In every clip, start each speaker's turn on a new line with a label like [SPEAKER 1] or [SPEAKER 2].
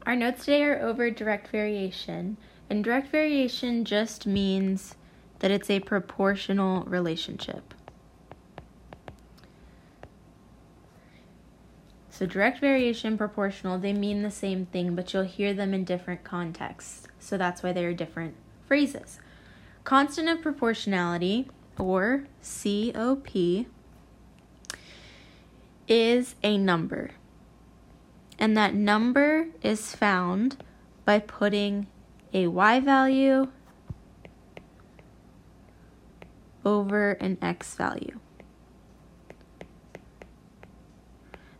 [SPEAKER 1] Our notes today are over direct variation, and direct variation just means that it's a proportional relationship. So direct variation, proportional, they mean the same thing, but you'll hear them in different contexts. So that's why they're different phrases. Constant of proportionality, or COP, is a number. And that number is found by putting a y value over an x value.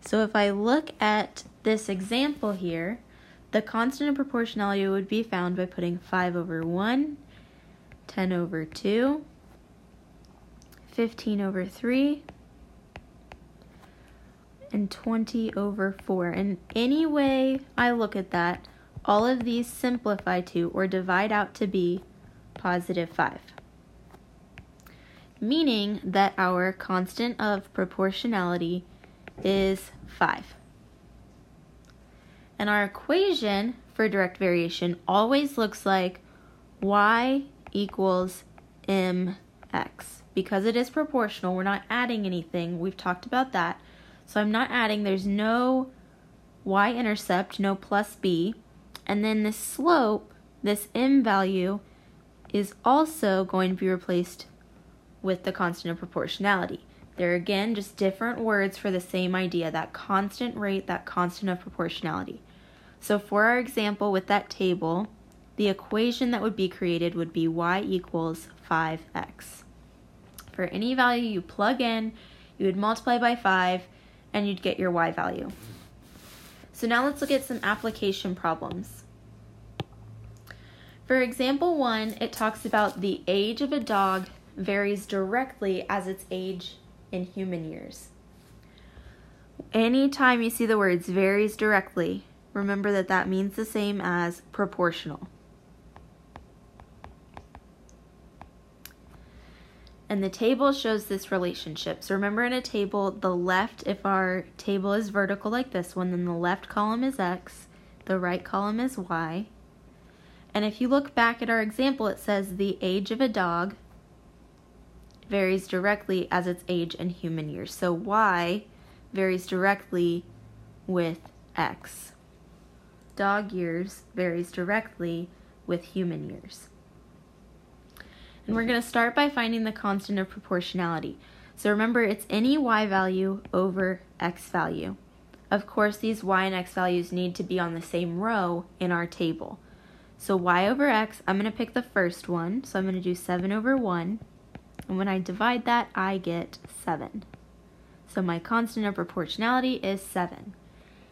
[SPEAKER 1] So if I look at this example here, the constant of proportionality would be found by putting 5 over 1, 10 over 2, 15 over 3, and 20 over 4. And any way I look at that, all of these simplify to or divide out to be positive 5. Meaning that our constant of proportionality is 5. And our equation for direct variation always looks like y equals mx. Because it is proportional, we're not adding anything. We've talked about that. So I'm not adding, there's no y-intercept, no plus b. And then the slope, this m value, is also going to be replaced with the constant of proportionality. They're again just different words for the same idea, that constant rate, that constant of proportionality. So for our example with that table, the equation that would be created would be y equals 5x. For any value you plug in, you would multiply by 5, and you'd get your y value. So now let's look at some application problems. For example 1, it talks about the age of a dog varies directly as its age in human years. Anytime you see the words varies directly, remember that that means the same as proportional. And the table shows this relationship. So remember, in a table, the left, if our table is vertical like this one, then the left column is x, the right column is y. And if you look back at our example, it says the age of a dog varies directly as its age in human years. So y varies directly with x. Dog years varies directly with human years. And we're going to start by finding the constant of proportionality. So remember, it's any y value over x value. Of course, these y and x values need to be on the same row in our table. So y over x, I'm going to pick the first one. So I'm going to do 7 over 1. And when I divide that, I get 7. So my constant of proportionality is 7.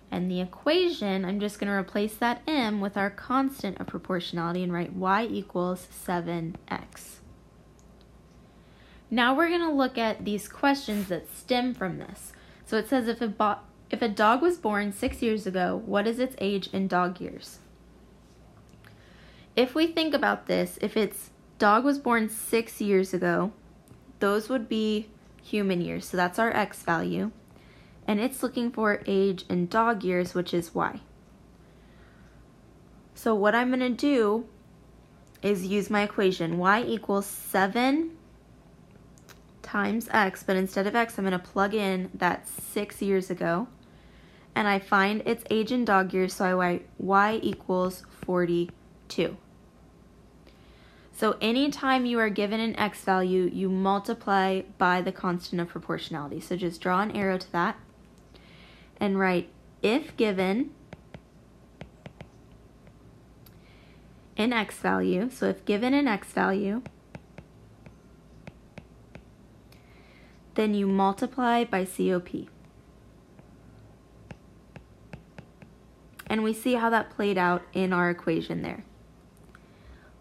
[SPEAKER 1] And the equation, I'm just going to replace that m with our constant of proportionality and write y equals 7x. Now we're going to look at these questions that stem from this. So it says if a dog was born 6 years ago, what is its age in dog years? If we think about this, if its dog was born 6 years ago, those would be human years. So that's our x value. And it's looking for age in dog years, which is y. So what I'm going to do is use my equation. Y equals 7 times x, but instead of x, I'm going to plug in that 6 years ago. And I find its age in dog years, so I write y equals 42. So anytime you are given an x value, you multiply by the constant of proportionality. So just draw an arrow to that and write if given an x value, so if given an x value, then you multiply by COP. And we see how that played out in our equation there.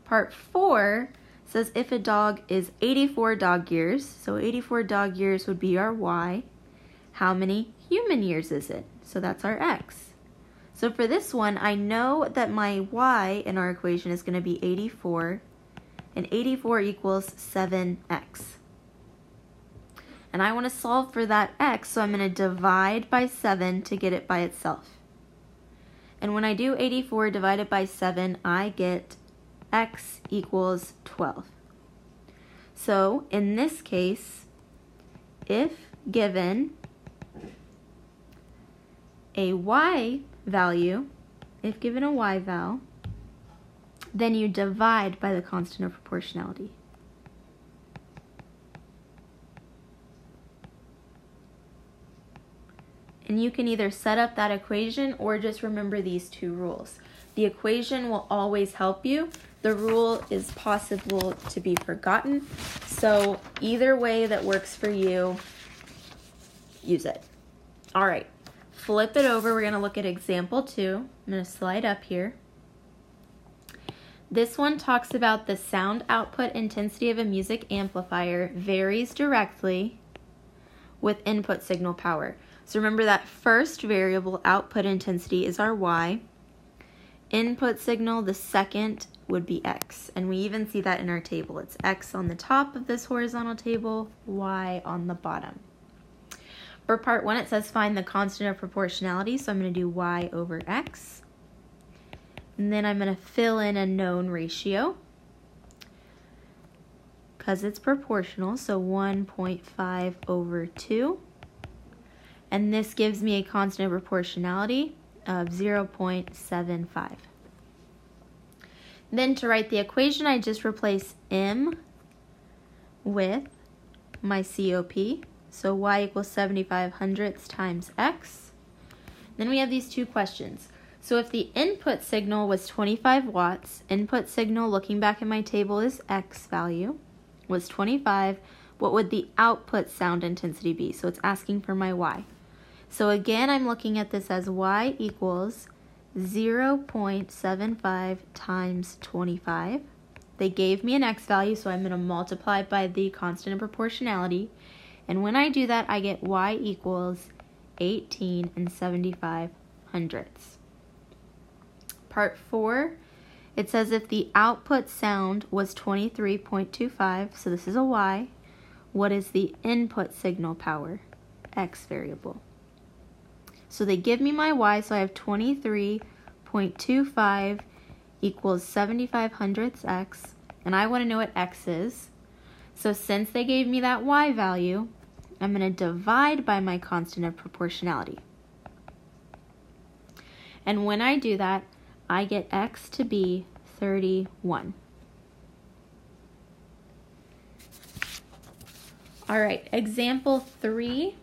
[SPEAKER 1] Part 4 says if a dog is 84 dog years, so 84 dog years would be our y, how many human years is it? So that's our x. So for this one, I know that my y in our equation is going to be 84, and 84 equals 7x. And I want to solve for that x, so I'm going to divide by 7 to get it by itself. And when I do 84 divided by 7, I get x equals 12. So in this case, if given a y value, then you divide by the constant of proportionality. And you can either set up that equation or just remember these two rules. The equation will always help you. The rule is possible to be forgotten. So either way that works for you, use it. All right, flip it over. We're going to look at example 2. I'm going to slide up here. This one talks about the sound output intensity of a music amplifier varies directly with input signal power. So remember that first variable, output intensity, is our y. Input signal, the second, would be x. And we even see that in our table. It's x on the top of this horizontal table, y on the bottom. For part 1, it says find the constant of proportionality. So I'm going to do y over x. And then I'm going to fill in a known ratio because it's proportional. So 1.5 over 2. And this gives me a constant of proportionality of 0.75. Then to write the equation, I just replace m with my COP. So y equals 75 hundredths times x. Then we have these two questions. So if the input signal was 25 watts, input signal, looking back at my table, is x value, was 25, what would the output sound intensity be? So it's asking for my y. So again, I'm looking at this as y equals 0.75 times 25. They gave me an x value, so I'm going to multiply by the constant of proportionality. And when I do that, I get y equals 18 75 hundredths. Part 4, it says if the output sound was 23.25, so this is a y, what is the input signal power? X variable. So they give me my y, so I have 23.25 equals 75 hundredths x, and I want to know what x is. So since they gave me that y value, I'm going to divide by my constant of proportionality. And when I do that, I get x to be 31. All right, example 3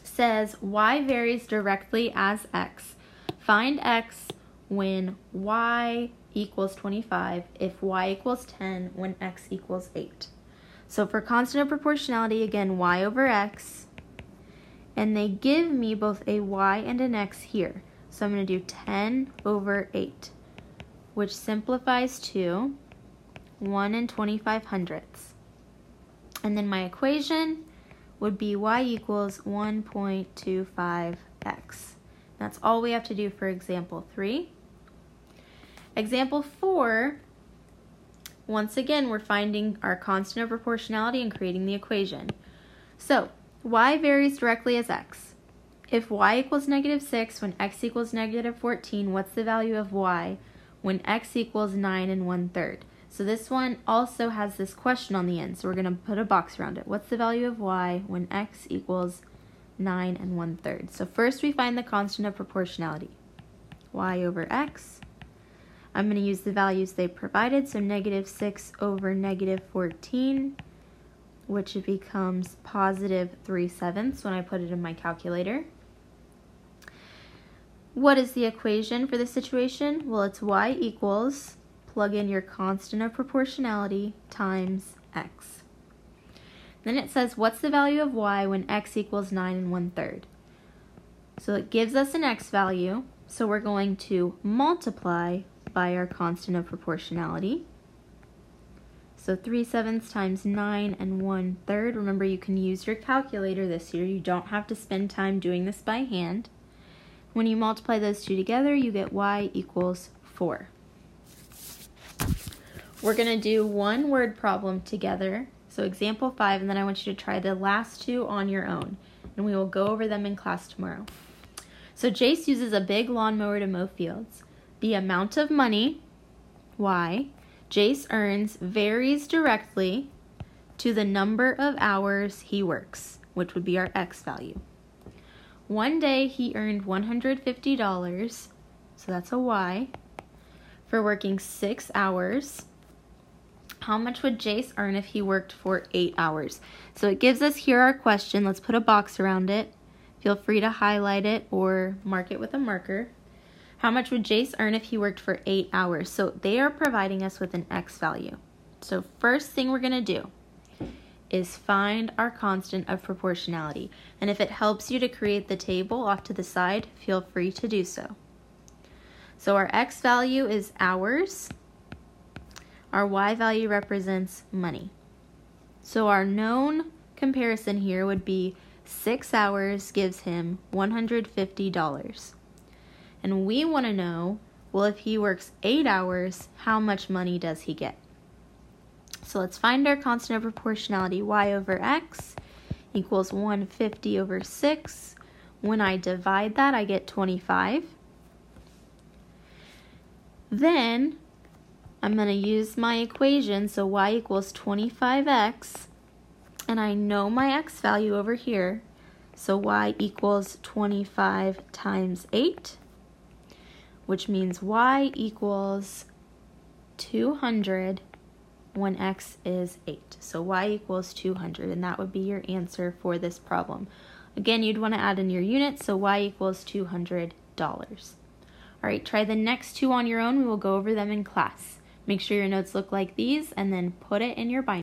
[SPEAKER 1] says y varies directly as x. Find x when y equals 25, if y equals 10, when x equals 8. So for constant of proportionality, again, y over x, and they give me both a y and an x here. So I'm going to do 10 over 8, which simplifies to 1 25 hundredths. And then my equation would be y equals 1.25x. That's all we have to do for example 3. Example 4, once again, we're finding our constant of proportionality and creating the equation. So y varies directly as x. If y equals -6 when x equals -14, what's the value of y when x equals 9 1/3? So this one also has this question on the end, so we're going to put a box around it. What's the value of y when x equals 9 1/3? So first we find the constant of proportionality. Y over x. I'm going to use the values they provided, so -6 over -14, which becomes +3/7 when I put it in my calculator. What is the equation for this situation? Well, it's y equals, plug in your constant of proportionality, times x. Then it says, what's the value of y when x equals 9 1/3? So it gives us an x value, so we're going to multiply by our constant of proportionality. So 3/7 times 9 1/3. Remember, you can use your calculator this year. You don't have to spend time doing this by hand. When you multiply those two together, you get y equals 4. We're going to do one word problem together, so example 5, and then I want you to try the last two on your own, and we will go over them in class tomorrow. So Jace uses a big lawnmower to mow fields. The amount of money, Y, Jace earns varies directly to the number of hours he works, which would be our X value. One day he earned $150, so that's a Y, for working 6 hours. How much would Jace earn if he worked for 8 hours? So it gives us here our question. Let's put a box around it. Feel free to highlight it or mark it with a marker. How much would Jace earn if he worked for 8 hours? So they are providing us with an X value. So first thing we're going to do is find our constant of proportionality. And if it helps you to create the table off to the side, feel free to do so. So our X value is hours. Our Y value represents money. So our known comparison here would be 6 hours gives him $150. And we want to know, well, if he works 8 hours, how much money does he get? So let's find our constant of proportionality. Y over X equals 150 over 6. When I divide that, I get 25. Then I'm going to use my equation, so Y equals 25X, and I know my X value over here, so Y equals 25 times 8, which means Y equals 200 when X is 8. So Y equals 200, and that would be your answer for this problem. Again, you'd want to add in your units, so Y equals $200. All right, try the next two on your own. We will go over them in class. Make sure your notes look like these, and then put it in your binder.